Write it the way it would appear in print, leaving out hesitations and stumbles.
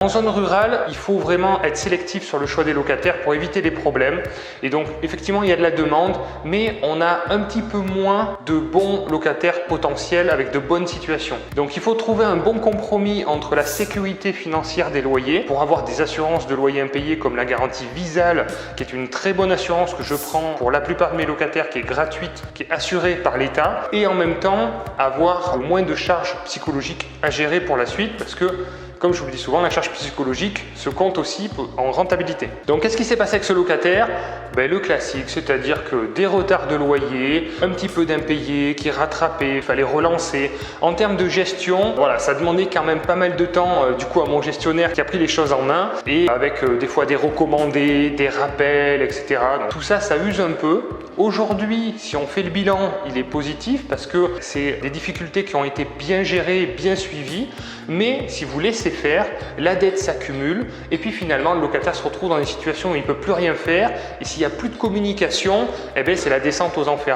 En zone rurale, il faut vraiment être sélectif sur le choix des locataires pour éviter les problèmes. Et donc, effectivement, il y a de la demande, mais on a un petit peu moins de bons locataires potentiels avec de bonnes situations. Donc, il faut trouver un bon compromis entre la sécurité financière des loyers pour avoir des assurances de loyer impayés comme la garantie Visal, qui est une très bonne assurance que je prends pour la plupart de mes locataires, qui est gratuite, qui est assurée par l'État, et en même temps avoir moins de charges psychologiques à gérer pour la suite parce que, comme je vous le dis souvent, la charge psychologique se compte aussi en rentabilité. Donc, qu'est-ce qui s'est passé avec ce locataire? Le classique, c'est-à-dire que des retards de loyer, un petit peu d'impayés qui rattrapaient, il fallait relancer. En termes de gestion, voilà, ça demandait quand même pas mal de temps du coup à mon gestionnaire qui a pris les choses en main et avec des fois des recommandés, des rappels, etc. Donc, tout ça, ça use un peu. Aujourd'hui, si on fait le bilan, il est positif parce que c'est des difficultés qui ont été bien gérées, bien suivies. Mais si vous laissez faire, la dette s'accumule et puis finalement le locataire se retrouve dans des situations où il ne peut plus rien faire et s'il n'y a plus de communication, c'est la descente aux enfers.